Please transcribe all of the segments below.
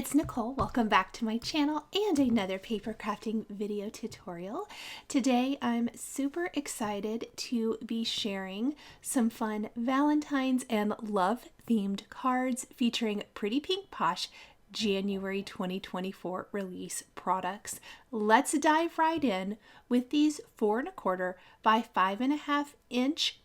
it's Nicole. Welcome back to my channel and another paper crafting video tutorial. Today I'm super excited to be sharing some fun Valentine's and love themed cards featuring Pretty Pink Posh January 2024 release products. Let's dive right in with these 4 1/4 by 5.5 inch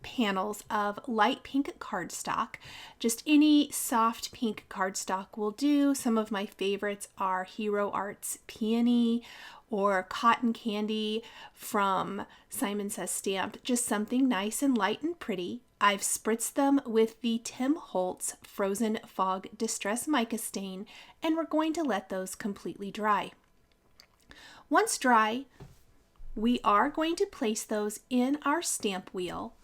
panels of light pink cardstock. Just any soft pink cardstock will do. Some of my favorites are Hero Arts Peony or Cotton Candy from Simon Says Stamp. Just something nice and light and pretty. I've spritzed them with the Tim Holtz Frozen Fog Distress Mica Stain, and we're going to let those completely dry. Once dry, we are going to place those in our stamp wheel.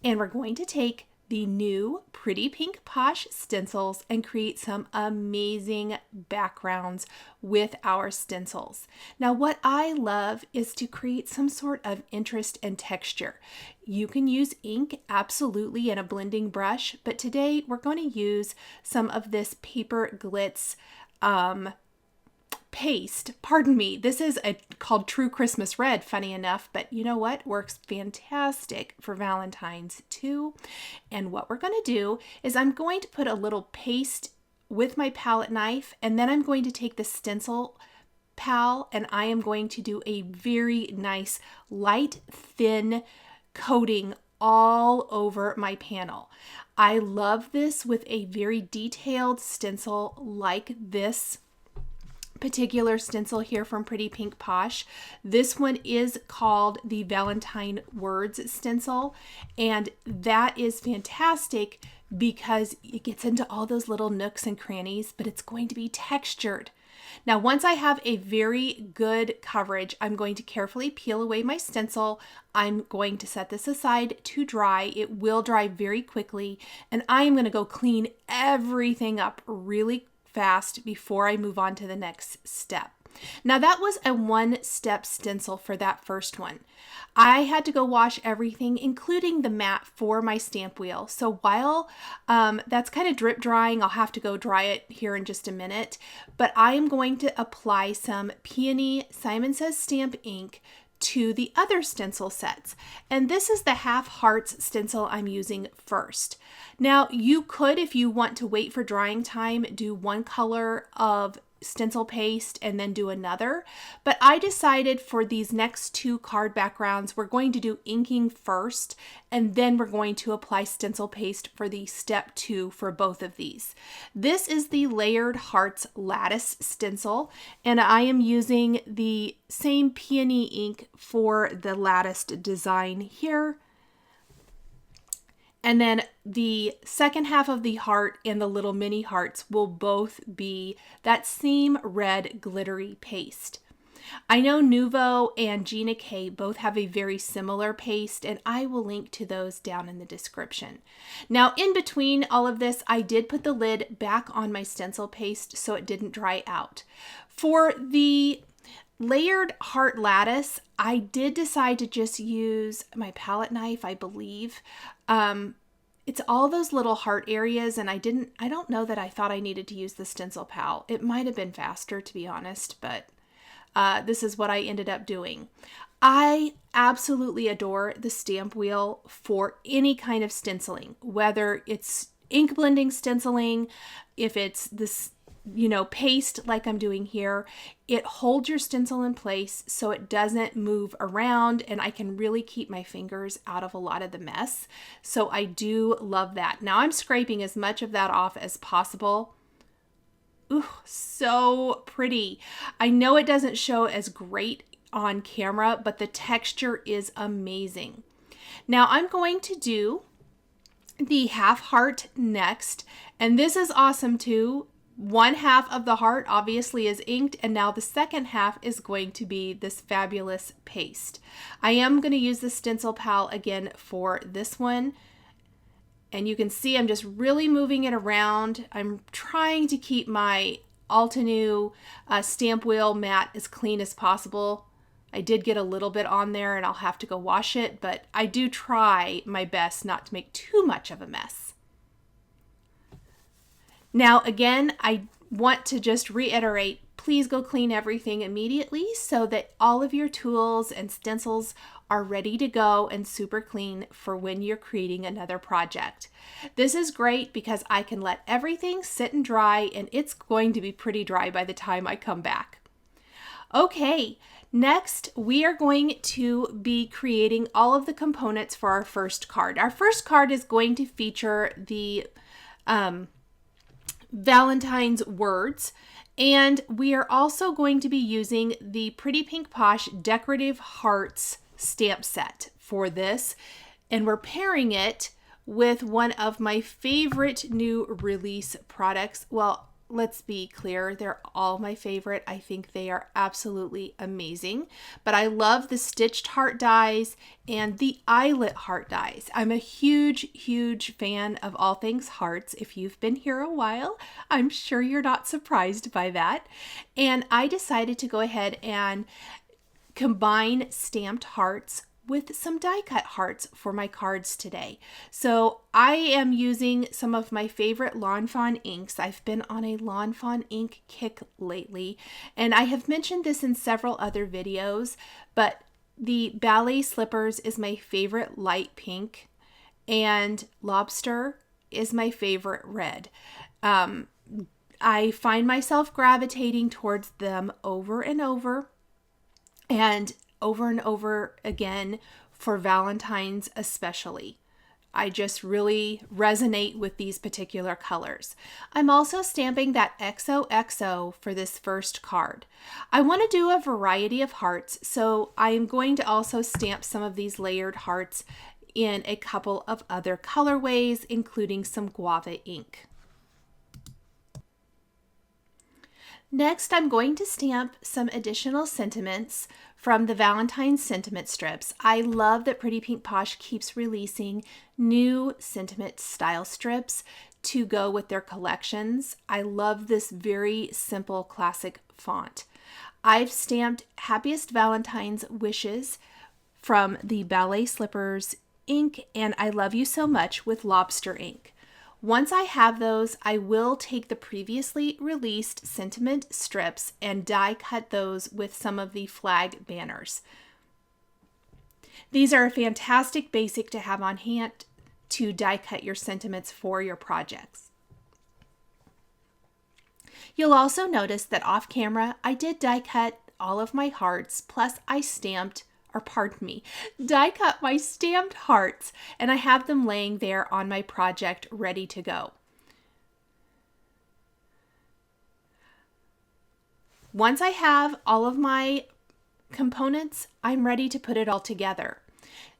And we're going to take the new Pretty Pink Posh stencils and create some amazing backgrounds with our stencils. Now, what I love is to create some sort of interest and texture. You can use ink, absolutely, and a blending brush, but today we're going to use some of this Paper Glitz paste. Pardon me, this is called True Christmas Red, funny enough, but you know what? Works fantastic for Valentine's too. And what we're going to do is I'm going to put a little paste with my palette knife, and then I'm going to take the stencil pal and I am going to do a very nice light thin coating all over my panel. I love this with a very detailed stencil like this particular stencil here from Pretty Pink Posh. This one is called the Valentine Words stencil, and that is fantastic because it gets into all those little nooks and crannies, but it's going to be textured. Now, once I have a very good coverage, I'm going to carefully peel away my stencil. I'm going to set this aside to dry. It will dry very quickly, and I am going to go clean everything up really fast before I move on to the next step. Now, that was a 1-step stencil for that first one. I had to go wash everything, including the mat for my stamp wheel. So while that's kind of drip drying, I'll have to go dry it here in just a minute, but I am going to apply some Peony Simon Says Stamp ink to the other stencil sets. And this is the Half Hearts stencil I'm using first. Now, you could, if you want to wait for drying time, do one color of stencil paste and then do another. But I decided for these next 2 card backgrounds, we're going to do inking first, and then we're going to apply stencil paste for the step 2 for both of these. This is the Layered Hearts Lattice stencil, and I am using the same peony ink for the Lattice design here. And then the second half of the heart and the little mini hearts will both be that same red glittery paste. I know Nuvo and Gina K both have a very similar paste, and I will link to those down in the description. Now, in between all of this, I did put the lid back on my stencil paste so it didn't dry out. For the Layered Heart Lattice, I did decide to just use my palette knife, I believe. It's all those little heart areas, and I don't know that I thought I needed to use the stencil pal. It might have been faster, to be honest, but this is what I ended up doing. I absolutely adore the stamp wheel for any kind of stenciling, whether it's ink blending stenciling, if it's this paste like I'm doing here. It holds your stencil in place so it doesn't move around, and I can really keep my fingers out of a lot of the mess. So I do love that. Now I'm scraping as much of that off as possible. Ooh, so pretty. I know it doesn't show as great on camera, but the texture is amazing. Now I'm going to do the half heart next, and this is awesome too. 1/2 of the heart obviously is inked, and now the second half is going to be this fabulous paste. I am going to use the stencil pal again for this one, and you can see I'm just really moving it around. I'm trying to keep my Altenew stamp wheel mat as clean as possible. I did get a little bit on there, and I'll have to go wash it, but I do try my best not to make too much of a mess. Now, again, I want to just reiterate, please go clean everything immediately so that all of your tools and stencils are ready to go and super clean for when you're creating another project. This is great because I can let everything sit and dry, and it's going to be pretty dry by the time I come back. Okay, next we are going to be creating all of the components for our first card. Our first card is going to feature the Valentine's words, and we are also going to be using the Pretty Pink Posh Decorative Hearts stamp set for this, and we're pairing it with one of my favorite new release products. Well, let's be clear, they're all my favorite. I think they are absolutely amazing, but I love the stitched heart dies and the Eyelet heart dies. I'm a huge fan of all things hearts. If you've been here a while, I'm sure you're not surprised by that. And I decided to go ahead and combine stamped hearts with some die cut hearts for my cards today. So I am using some of my favorite Lawn Fawn inks. I've been on a Lawn Fawn ink kick lately, and I have mentioned this in several other videos, but the Ballet Slippers is my favorite light pink, and Lobster is my favorite red. I find myself gravitating towards them over and over again for Valentine's especially. I just really resonate with these particular colors. I'm also stamping that XOXO for this first card. I want to do a variety of hearts, so I am going to also stamp some of these layered hearts in a couple of other colorways, including some guava ink. Next, I'm going to stamp some additional sentiments from the Valentine's sentiment strips. I love that Pretty Pink Posh keeps releasing new sentiment style strips to go with their collections. I love this very simple classic font. I've stamped Happiest Valentine's Wishes from the Ballet Slippers ink and I Love You So Much with Lobster ink. Once I have those, I will take the previously released sentiment strips and die cut those with some of the flag banners. These are a fantastic basic to have on hand to die cut your sentiments for your projects. You'll also notice that off camera, I did die cut all of my hearts, plus I die cut my stamped hearts, and I have them laying there on my project ready to go. Once I have all of my components, I'm ready to put it all together.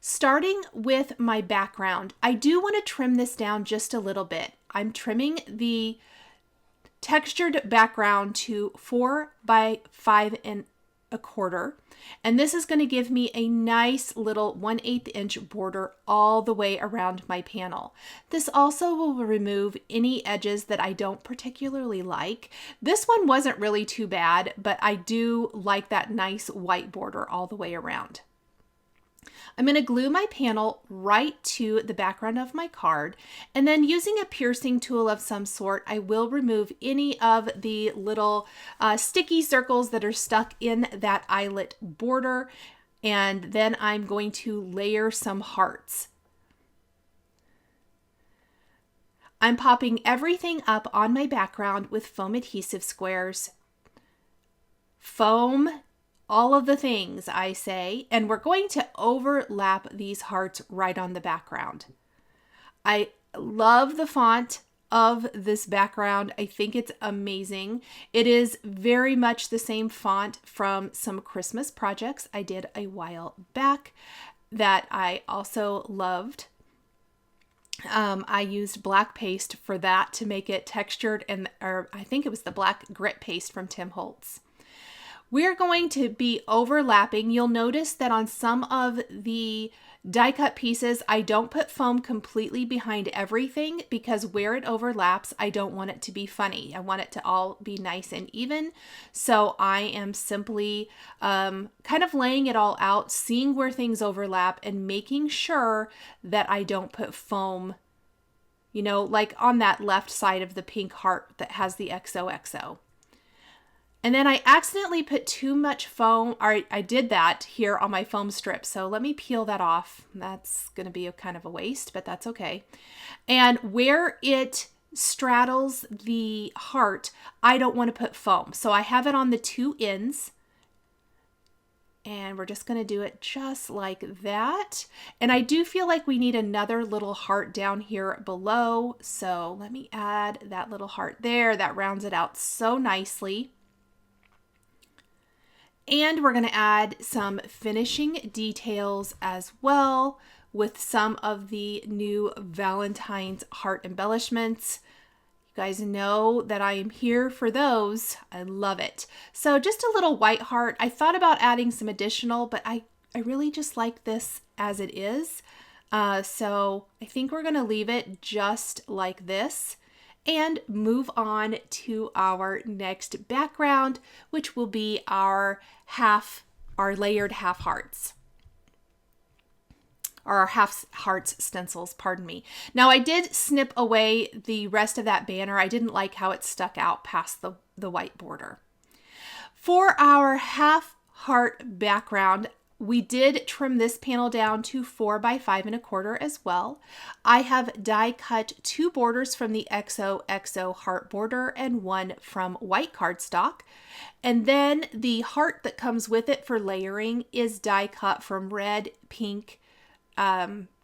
Starting with my background, I do want to trim this down just a little bit. I'm trimming the textured background to 4 by 5 1/4, and this is going to give me a nice little 1/8 inch border all the way around my panel. This also will remove any edges that I don't particularly like. This one wasn't really too bad, but I do like that nice white border all the way around. I'm going to glue my panel right to the background of my card, and then using a piercing tool of some sort, I will remove any of the little sticky circles that are stuck in that eyelet border, and then I'm going to layer some hearts. I'm popping everything up on my background with foam adhesive squares. Foam all of the things, I say, and we're going to overlap these hearts right on the background. I love the font of this background. I think it's amazing. It is very much the same font from some Christmas projects I did a while back that I also loved. I used black paste for that to make it textured, or I think it was the black grit paste from Tim Holtz. We're going to be overlapping. You'll notice that on some of the die cut pieces, I don't put foam completely behind everything because where it overlaps, I don't want it to be funny. I want it to all be nice and even. So I am simply kind of laying it all out, seeing where things overlap and making sure that I don't put foam you know, like on that left side of the pink heart that has the XOXO. And then I accidentally put too much foam, or I did that here on my foam strip. So let me peel that off. That's going to be a kind of a waste, but that's okay. And where it straddles the heart, I don't want to put foam. So I have it on the two ends. And we're just going to do it just like that. And I do feel like we need another little heart down here below. So let me add that little heart there. That rounds it out so nicely. And we're going to add some finishing details as well with some of the new Valentine's heart embellishments. You guys know that I am here for those. I love it. So just a little white heart. I thought about adding some additional, but I really just like this as it is. So I think we're going to leave it just like this and move on to our next background, which will be our layered half hearts. Or our half hearts stencils, pardon me. Now I did snip away the rest of that banner. I didn't like how it stuck out past the white border. For our half heart background, we did trim this panel down to 4 by 5 1/4 as well. I have die cut 2 borders from the XOXO heart border and 1 from white cardstock. And then the heart that comes with it for layering is die cut from red, pink,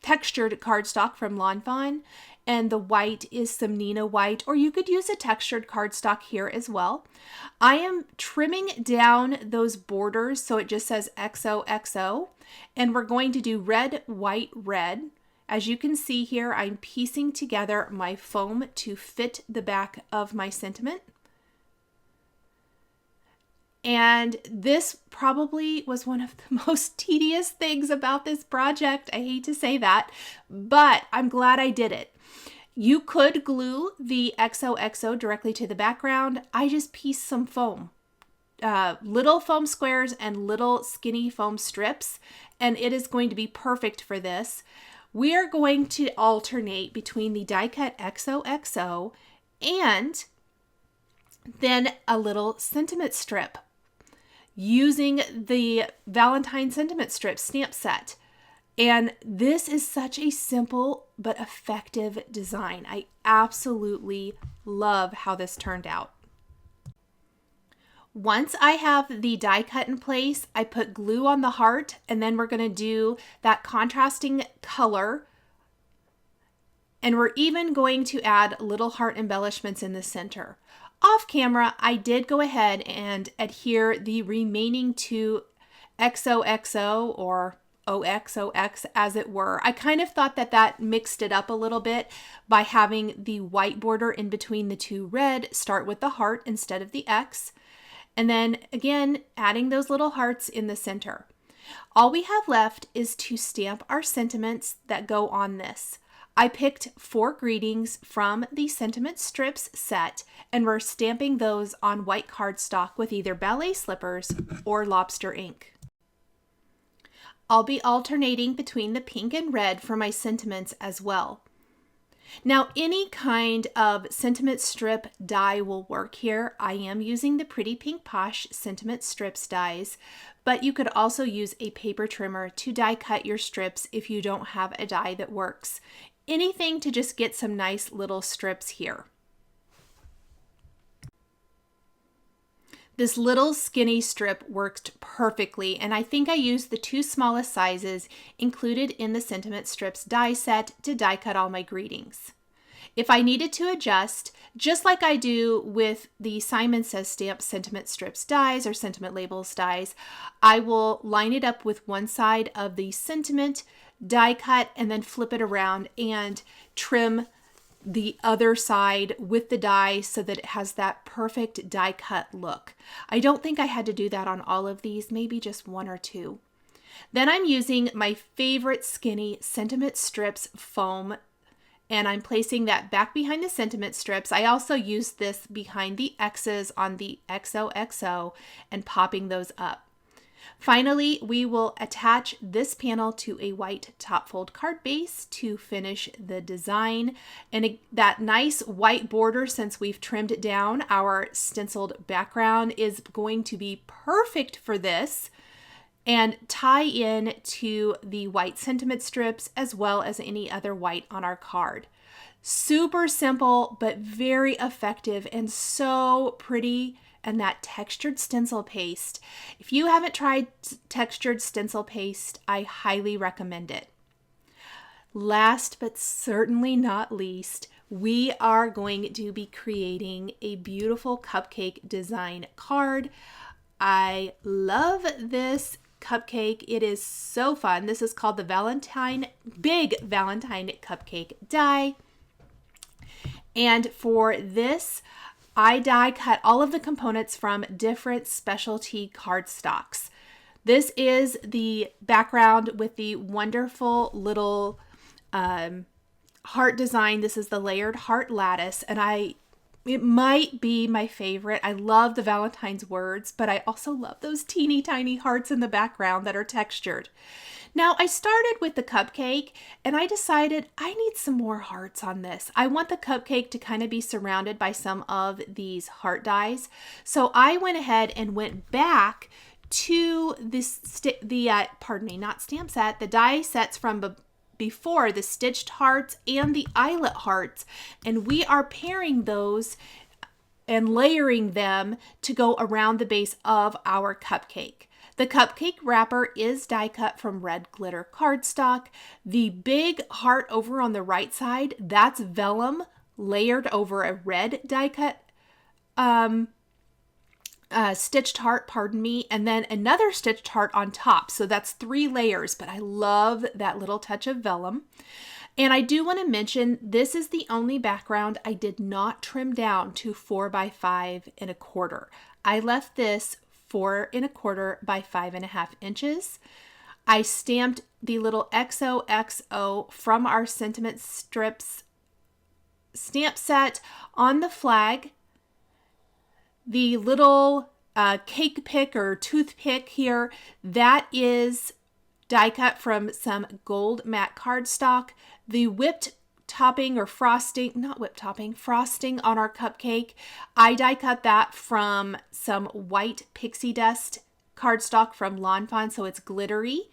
textured cardstock from Valentine, and the white is some Nina white, or you could use a textured cardstock here as well. I am trimming down those borders so it just says XOXO, and we're going to do red, white, red. As you can see here, I'm piecing together my foam to fit the back of my sentiment. And this probably was one of the most tedious things about this project. I hate to say that, but I'm glad I did it. You could glue the XOXO directly to the background. I just pieced some foam, little foam squares and little skinny foam strips, and it is going to be perfect for this. We are going to alternate between the die cut XOXO and then a little sentiment strip using the Valentine sentiment strip stamp set. And this is such a simple but effective design. I absolutely love how this turned out. Once I have the die cut in place, I put glue on the heart, and then we're going to do that contrasting color. And we're even going to add little heart embellishments in the center. Off camera, I did go ahead and adhere the remaining 2 XOXO or OXOX as it were. I kind of thought that mixed it up a little bit by having the white border in between the 2 red start with the heart instead of the X. And then again, adding those little hearts in the center. All we have left is to stamp our sentiments that go on this. I picked 4 greetings from the sentiment strips set, and we're stamping those on white cardstock with either ballet slippers or lobster ink. I'll be alternating between the pink and red for my sentiments as well. Now, any kind of sentiment strip die will work here. I am using the Pretty Pink Posh sentiment strips dies, but you could also use a paper trimmer to die cut your strips if you don't have a die that works. Anything to just get some nice little strips here. This little skinny strip worked perfectly, and I think I used the 2 smallest sizes included in the sentiment strips die set to die cut all my greetings. If I needed to adjust, just like I do with the Simon Says Stamp sentiment strips dies or sentiment labels dies, I will line it up with one side of the sentiment, die cut, and then flip it around and trim the other side with the die so that it has that perfect die cut look. I don't think I had to do that on all of these, maybe just 1 or 2. Then I'm using my favorite skinny sentiment strips foam, and I'm placing that back behind the sentiment strips. I also used this behind the X's on the XOXO and popping those up. Finally, we will attach this panel to a white top fold card base to finish the design. And that nice white border, since we've trimmed it down, our stenciled background is going to be perfect for this, and tie in to the white sentiment strips as well as any other white on our card. Super simple, but very effective and so pretty. And that textured stencil paste, if you haven't tried textured stencil paste, I highly recommend it. Last but certainly not least, we are going to be creating a beautiful cupcake design card. I love this cupcake. It is so fun. This is called the Big Valentine Cupcake Die. And for this, I die cut all of the components from different specialty cardstocks. This is the background with the wonderful little heart design. This is the layered heart lattice, and it might be my favorite. I love the Valentine's words, but I also love those teeny tiny hearts in the background that are textured. Now, I started with the cupcake and I decided I need some more hearts on this. I want the cupcake to kind of be surrounded by some of these heart dies. So I went ahead and went back to not stamp set, the die sets from before, the stitched hearts and the eyelet hearts. And we are pairing those and layering them to go around the base of our cupcake. The cupcake wrapper is die cut from red glitter cardstock. The big heart over on the right side, that's vellum layered over a red die cut stitched heart, and then another stitched heart on top. So that's 3 layers, but I love that little touch of vellum. And I do want to mention, this is the only background I did not trim down to 4 by 5 1/4. I left this 4 1/4 by 5.5 inches. I stamped the little XOXO from our sentiment strips stamp set on the flag. The little cake pick or toothpick here, that is die cut from some gold matte cardstock. The whipped topping or frosting on our cupcake, I die cut that from some white pixie dust cardstock from Lawn Fawn, so it's glittery.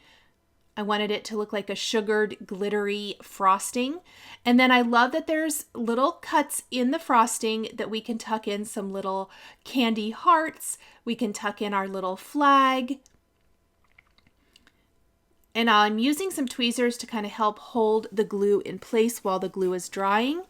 I wanted it to look like a sugared glittery frosting. And then I love that there's little cuts in the frosting that we can tuck in some little candy hearts. We can tuck in our little flag. And I'm using some tweezers to kind of help hold the glue in place while the glue is drying.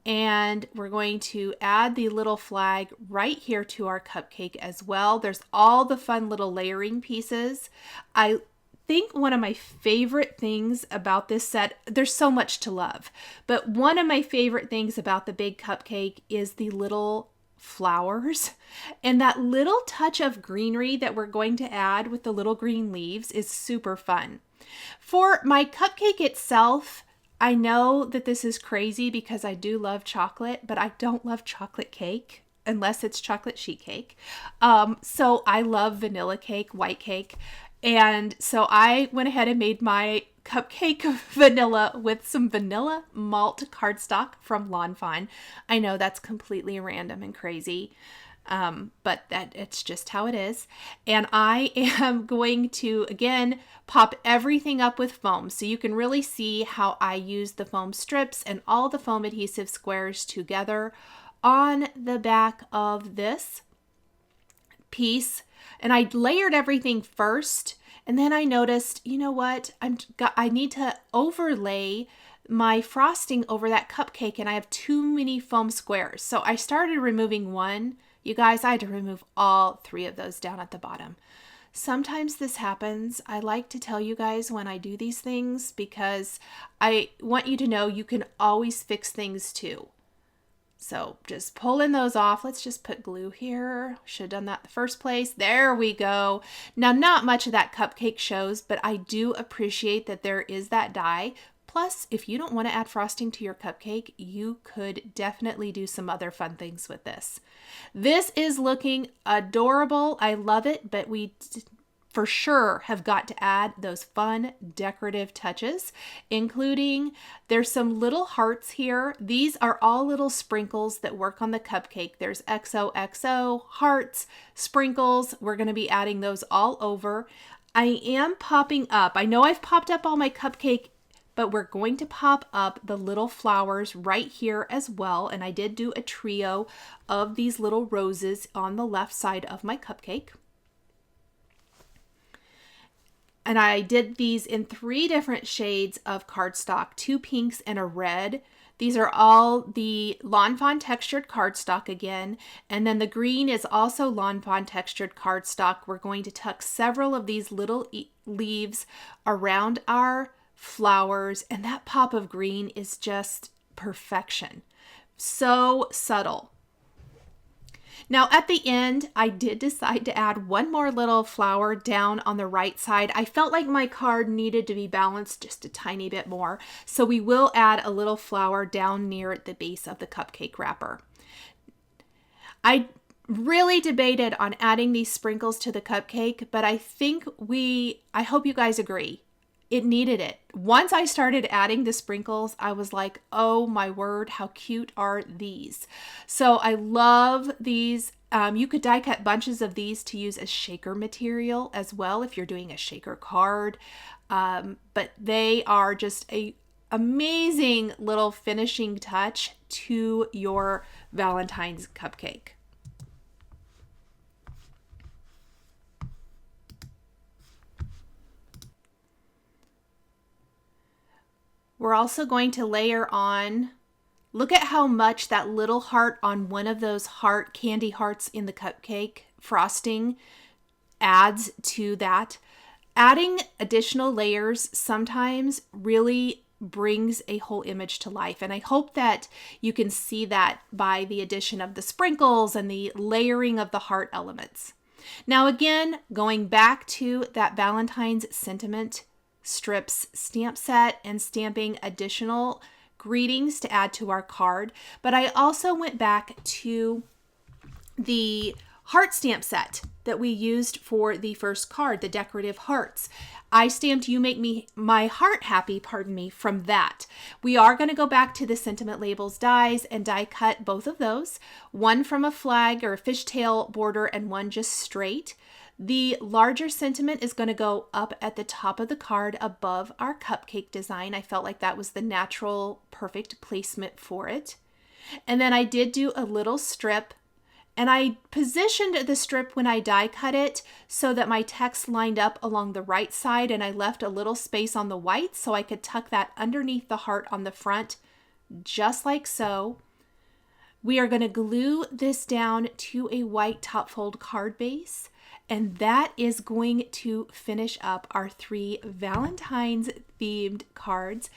And we're going to add the little flag right here to our cupcake as well. There's all the fun little layering pieces. I think one of my favorite things about this set, there's so much to love, but one of my favorite things about the big cupcake is the little flowers, and that little touch of greenery that we're going to add with the little green leaves is super fun. For my cupcake itself, I know that this is crazy because I do love chocolate, but I don't love chocolate cake unless it's chocolate sheet cake. So I love vanilla cake, white cake. And so I went ahead and made my cupcake vanilla with some vanilla malt cardstock from Lawn Fawn. I know that's completely random and crazy, but it's just how it is. And I am going to, again, pop everything up with foam. So you can really see how I use the foam strips and all the foam adhesive squares together on the back of this piece. And I layered everything first, and then I noticed, you know what, I need to overlay my frosting over that cupcake, and I have too many foam squares. So I started removing one. You guys, I had to remove all 3 of those down at the bottom. Sometimes this happens. I like to tell you guys when I do these things because I want you to know you can always fix things too. So just pulling those off. Let's just put glue here. Should have done that in the first place. There we go. Now, not much of that cupcake shows, but I do appreciate that there is that die. Plus, if you don't want to add frosting to your cupcake, you could definitely do some other fun things with this. This is looking adorable. I love it, but we for sure have got to add those fun decorative touches, including there's some little hearts here. These are all little sprinkles that work on the cupcake. There's XOXO, hearts, sprinkles. We're going to be adding those all over. I am popping up. I know I've popped up all my cupcake, but we're going to pop up the little flowers right here as well. And I did do a trio of these little roses on the left side of my cupcake. And I did these in 3 different shades of cardstock, 2 pinks and a red. These are all the Lawn Fawn textured cardstock again. And then the green is also Lawn Fawn textured cardstock. We're going to tuck several of these little leaves around our flowers. And that pop of green is just perfection. So subtle. Now at the end, I did decide to add one more little flower down on the right side. I felt like my card needed to be balanced just a tiny bit more. So we will add a little flower down near the base of the cupcake wrapper. I really debated on adding these sprinkles to the cupcake, but I hope you guys agree. It needed it. Once I started adding the sprinkles, I was like, oh my word, how cute are these? So I love these. You could die cut bunches of these to use as shaker material as well if you're doing a shaker card. But they are just a amazing little finishing touch to your Valentine's cupcake. We're also going to layer on, look at how much that little heart on one of those candy hearts in the cupcake frosting adds to that. Adding additional layers sometimes really brings a whole image to life. And I hope that you can see that by the addition of the sprinkles and the layering of the heart elements. Now again, going back to that Valentine's sentiment strips stamp set and stamping additional greetings to add to our card. But I also went back to the heart stamp set that we used for the first card, the decorative hearts. I stamped "You Make Me My Heart Happy," from that. We are going to go back to the sentiment labels dies and die cut both of those, one from a flag or a fishtail border and one just straight. The larger sentiment is going to go up at the top of the card above our cupcake design. I felt like that was the natural, perfect placement for it. And then I did do a little strip, and I positioned the strip when I die cut it so that my text lined up along the right side, and I left a little space on the white so I could tuck that underneath the heart on the front, just like so. We are going to glue this down to a white top fold card base. And that is going to finish up our 3 Valentine's themed cards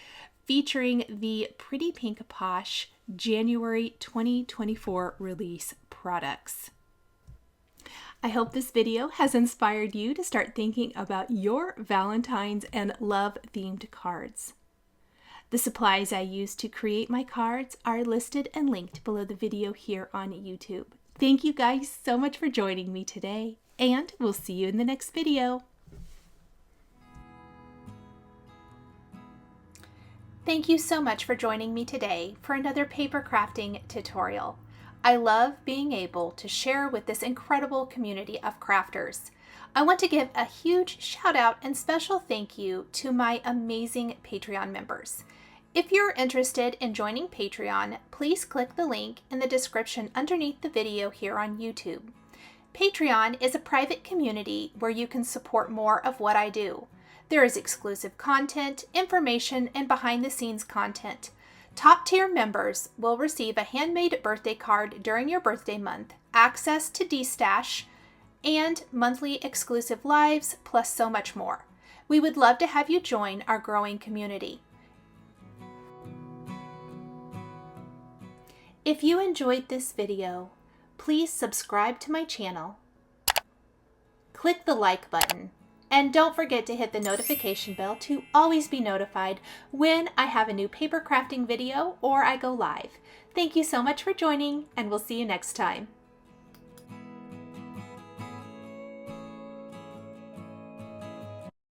featuring the Pretty Pink Posh January 2024 release products. I hope this video has inspired you to start thinking about your Valentine's and love themed cards. The supplies I used to create my cards are listed and linked below the video here on YouTube. Thank you guys so much for joining me today, and we'll see you in the next video. Thank you so much for joining me today for another paper crafting tutorial. I love being able to share with this incredible community of crafters. I want to give a huge shout out and special thank you to my amazing Patreon members. If you're interested in joining Patreon, please click the link in the description underneath the video here on YouTube. Patreon is a private community where you can support more of what I do. There is exclusive content, information, and behind-the-scenes content. Top-tier members will receive a handmade birthday card during your birthday month, access to D-Stash, and monthly exclusive lives, plus so much more. We would love to have you join our growing community. If you enjoyed this video, please subscribe to my channel, click the like button, and don't forget to hit the notification bell to always be notified when I have a new paper crafting video or I go live. Thank you so much for joining, and we'll see you next time.